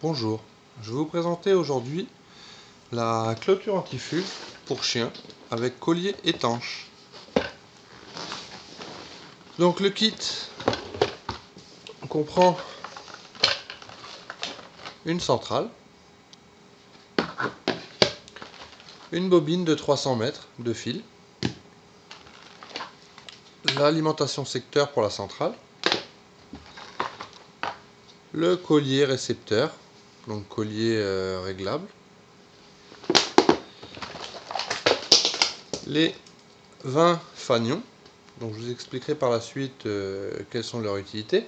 Bonjour, je vais vous présenter aujourd'hui la clôture anti-fugue pour chien avec collier étanche. Donc le kit comprend une centrale, une bobine de 300 mètres de fil, l'alimentation secteur pour la centrale, le collier récepteur, donc collier réglable, les 20 fanions, donc je vous expliquerai par la suite quelles sont leurs utilités.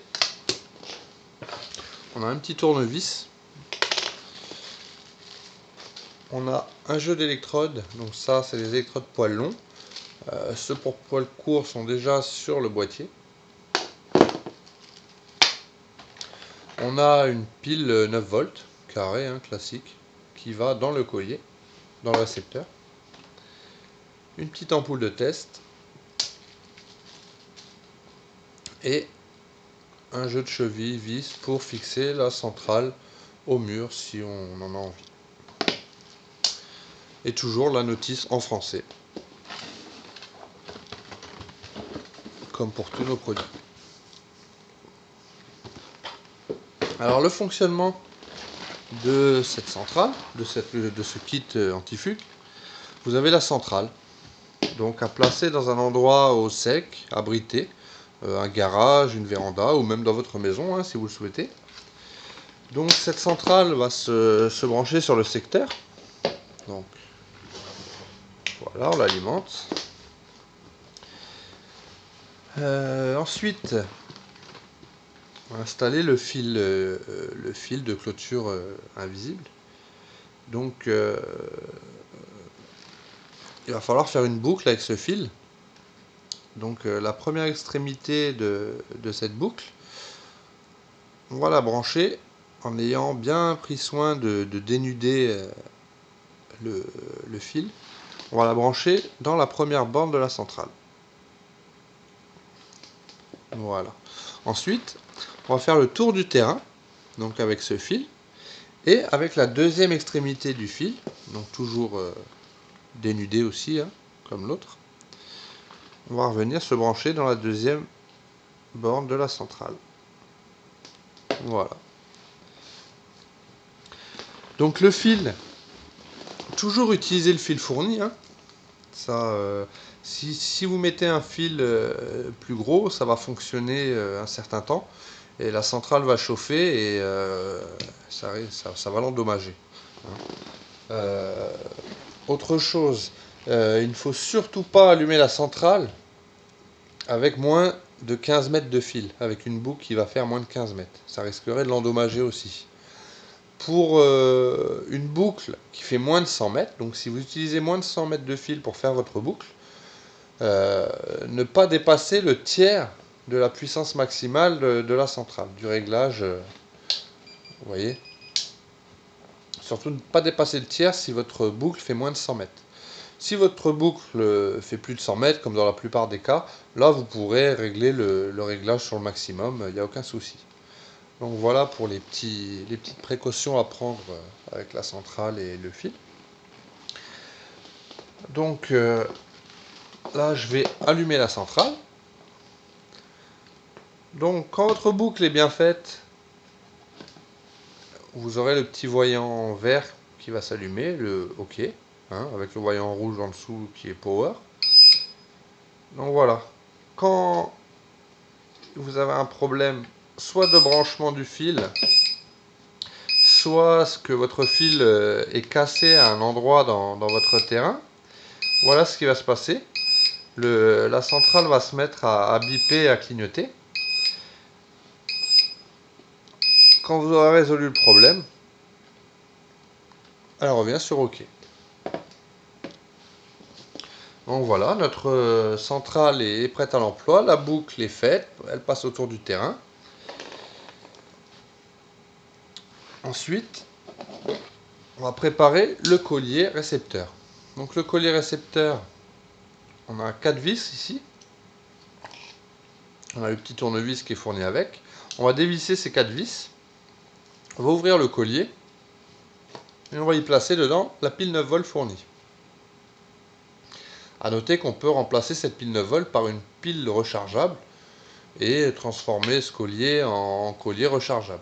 On a un petit tournevis, on a un jeu d'électrodes, donc ça c'est les électrodes poils longs, ceux pour poils courts sont déjà sur le boîtier. On a une pile 9 volts carré, classique, qui va dans le collier, dans le récepteur. Une petite ampoule de test et un jeu de cheville vis pour fixer la centrale au mur si on en a envie. Et toujours la notice en français, comme pour tous nos produits. Alors le fonctionnement de cette centrale, de ce kit anti-fugue, vous avez la centrale, donc à placer dans un endroit au sec, abrité, un garage, une véranda ou même dans votre maison si vous le souhaitez. Donc cette centrale va se brancher sur le secteur. Donc voilà, on l'alimente. Ensuite, on va installer le fil de clôture invisible. Donc il va falloir faire une boucle avec ce fil. Donc la première extrémité de cette boucle, on va la brancher en ayant bien pris soin de dénuder le fil. On va la brancher dans la première borne de la centrale. Voilà. Ensuite, on va faire le tour du terrain, donc avec ce fil, et avec la deuxième extrémité du fil, donc toujours dénudé aussi, comme l'autre. On va revenir se brancher dans la deuxième borne de la centrale. Voilà. Donc le fil, toujours utiliser le fil fourni. Si vous mettez un fil plus gros, ça va fonctionner un certain temps et la centrale va chauffer et ça va l'endommager. Autre chose, il ne faut surtout pas allumer la centrale avec moins de 15 mètres de fil, avec une boucle qui va faire moins de 15 mètres. Ça risquerait de l'endommager aussi. Pour une boucle qui fait moins de 100 mètres, donc si vous utilisez moins de 100 mètres de fil pour faire votre boucle, ne pas dépasser le tiers de la puissance maximale de la centrale, du réglage, vous voyez. Surtout ne pas dépasser le tiers si votre boucle fait moins de 100 mètres. Si votre boucle fait plus de 100 mètres, comme dans la plupart des cas, là vous pourrez régler le réglage sur le maximum, il n'y a aucun souci. Donc voilà pour les petites précautions à prendre avec la centrale et le fil. Donc là je vais allumer la centrale. Donc quand votre boucle est bien faite, vous aurez le petit voyant vert qui va s'allumer, le OK, avec le voyant rouge en dessous qui est Power. Donc voilà, quand vous avez un problème soit de branchement du fil, soit que votre fil est cassé à un endroit dans votre terrain, voilà ce qui va se passer. La centrale va se mettre à biper, à clignoter. Quand vous aurez résolu le problème, elle revient sur OK. Donc voilà, notre centrale est prête à l'emploi, la boucle est faite, elle passe autour du terrain. Ensuite, on va préparer le collier récepteur. Donc le collier récepteur, on a 4 vis ici. On a le petit tournevis qui est fourni avec. On va dévisser ces 4 vis. On va ouvrir le collier et on va y placer dedans la pile 9 volts fournie. A noter qu'on peut remplacer cette pile 9 volts par une pile rechargeable et transformer ce collier en collier rechargeable.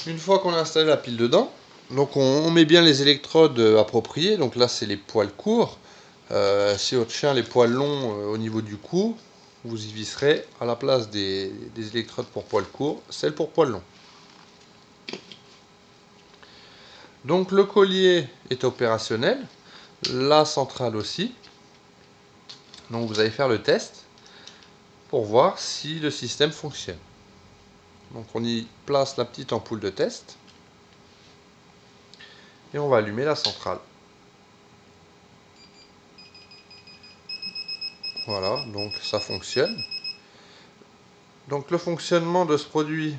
Une fois qu'on a installé la pile dedans, donc on met bien les électrodes appropriées. Donc là c'est les poils courts. Si votre chien a les poils longs au niveau du cou, vous y visserez à la place des électrodes pour poils courts, celles pour poils longs. Donc le collier est opérationnel, la centrale aussi. Donc vous allez faire le test pour voir si le système fonctionne. Donc on y place la petite ampoule de test et on va allumer la centrale. Voilà, donc ça fonctionne. Donc le fonctionnement de ce produit,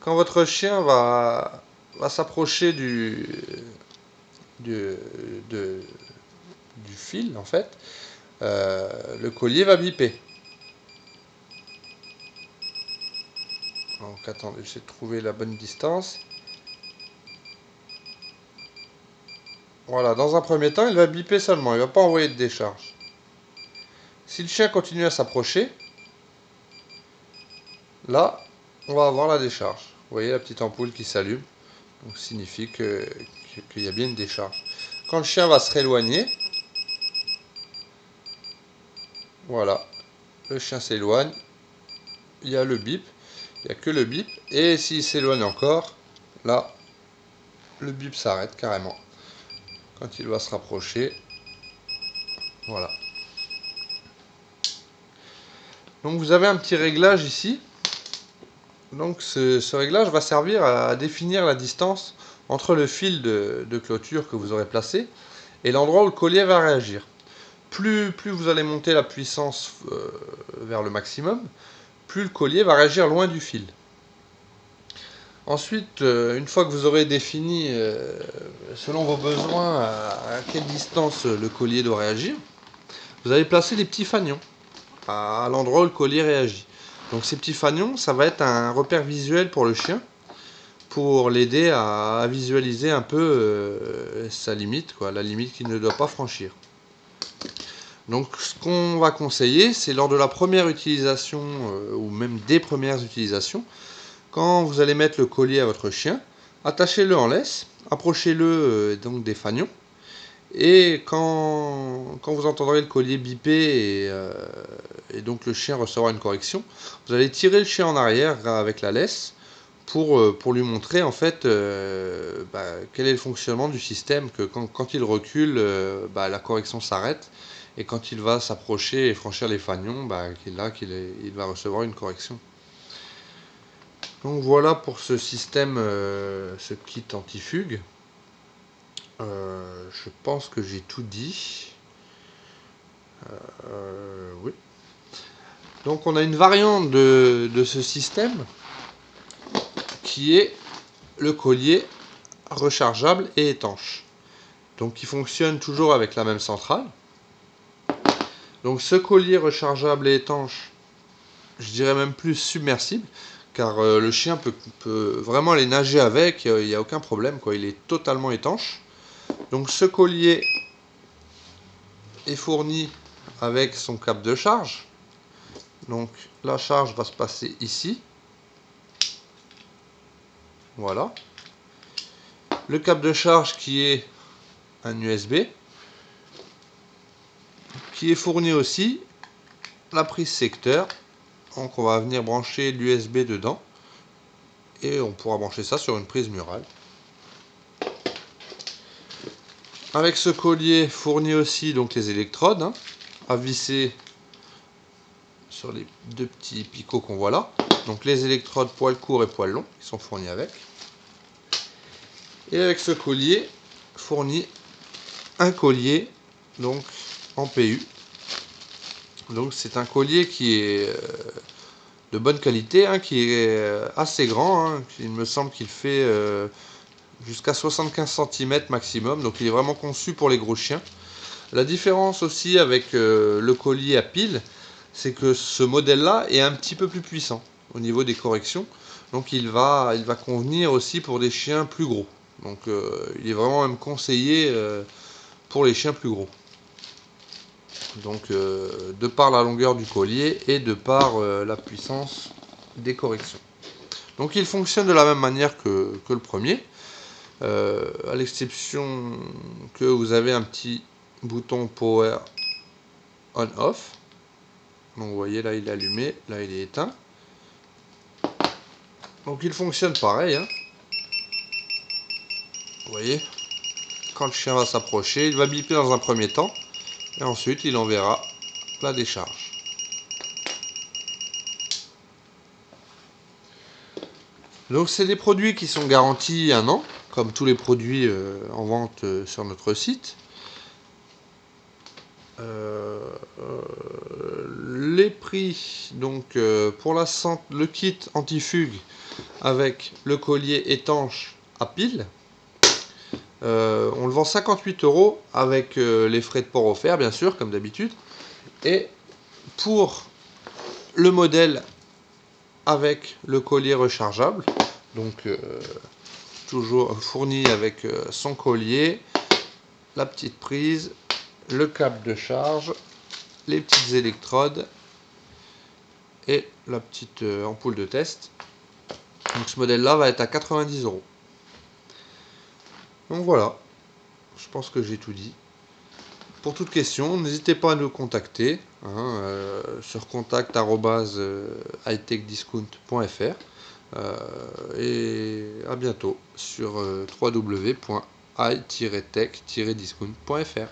quand votre chien va s'approcher du fil en fait, le collier va biper. Donc attendez, j'essaie de trouver la bonne distance. Voilà, dans un premier temps, il va biper seulement, il ne va pas envoyer de décharge. Si le chien continue à s'approcher, là, on va avoir la décharge. Vous voyez la petite ampoule qui s'allume, donc ça signifie qu'il y a bien une décharge. Quand le chien va se rééloigner, voilà, le chien s'éloigne, il y a le bip, il n'y a que le bip, et s'il s'éloigne encore, là, le bip s'arrête carrément. Quand il va se rapprocher, voilà. Donc vous avez un petit réglage ici. Donc ce réglage va servir à définir la distance entre le fil de clôture que vous aurez placé et l'endroit où le collier va réagir. Plus vous allez monter la puissance vers le maximum, plus le collier va réagir loin du fil. Ensuite, une fois que vous aurez défini, selon vos besoins, à quelle distance le collier doit réagir, vous allez placer des petits fanions à l'endroit où le collier réagit. Donc ces petits fanions, ça va être un repère visuel pour le chien, pour l'aider à visualiser un peu sa limite, la limite qu'il ne doit pas franchir. Donc ce qu'on va conseiller, c'est lors de la première utilisation, ou même des premières utilisations, quand vous allez mettre le collier à votre chien, attachez-le en laisse, approchez-le donc des fanions, et quand vous entendrez le collier biper et donc le chien recevra une correction, vous allez tirer le chien en arrière avec la laisse pour lui montrer en fait quel est le fonctionnement du système, que quand il recule, la correction s'arrête, et quand il va s'approcher et franchir les fanions, il va recevoir une correction. Donc voilà pour ce système, ce kit anti-fugue. Je pense que j'ai tout dit. Oui. Donc on a une variante de ce système qui est le collier rechargeable et étanche. Donc qui fonctionne toujours avec la même centrale. Donc ce collier rechargeable et étanche, je dirais même plus submersible, car le chien peut vraiment aller nager avec, il n'y a aucun problème, il est totalement étanche. Donc ce collier est fourni avec son câble de charge. Donc la charge va se passer ici. Voilà. Le câble de charge qui est un USB, qui est fourni aussi la prise secteur. Donc on va venir brancher l'USB dedans et on pourra brancher ça sur une prise murale. Avec ce collier fourni aussi donc les électrodes à visser sur les deux petits picots qu'on voit là. Donc les électrodes poils courts et poils longs qui sont fournis avec. Et avec ce collier fourni un collier donc en PU. Donc c'est un collier qui est de bonne qualité, qui est assez grand. Il me semble qu'il fait jusqu'à 75 cm maximum. Donc il est vraiment conçu pour les gros chiens. La différence aussi avec le collier à pile, c'est que ce modèle-là est un petit peu plus puissant au niveau des corrections. Donc il va convenir aussi pour des chiens plus gros. Donc il est vraiment même conseillé pour les chiens plus gros. Donc de par la longueur du collier et de par la puissance des corrections. Donc il fonctionne de la même manière que le premier, à l'exception que vous avez un petit bouton power on-off. Donc vous voyez là il est allumé, là il est éteint. Donc il fonctionne pareil, hein. Vous voyez, quand le chien va s'approcher, il va biper dans un premier temps, et ensuite il enverra la décharge. Donc c'est des produits qui sont garantis 1 an, comme tous les produits en vente sur notre site. Les prix, donc pour le kit anti-fugue avec le collier étanche à pile, on le vend 58 € avec les frais de port offerts, bien sûr, comme d'habitude. Et pour le modèle avec le collier rechargeable, donc toujours fourni avec son collier, la petite prise, le câble de charge, les petites électrodes et la petite ampoule de test. Donc ce modèle là va être à 90 €. Donc voilà, je pense que j'ai tout dit. Pour toute question, n'hésitez pas à nous contacter sur contact@hightechdiscount.fr et à bientôt sur www.high-tech-discount.fr.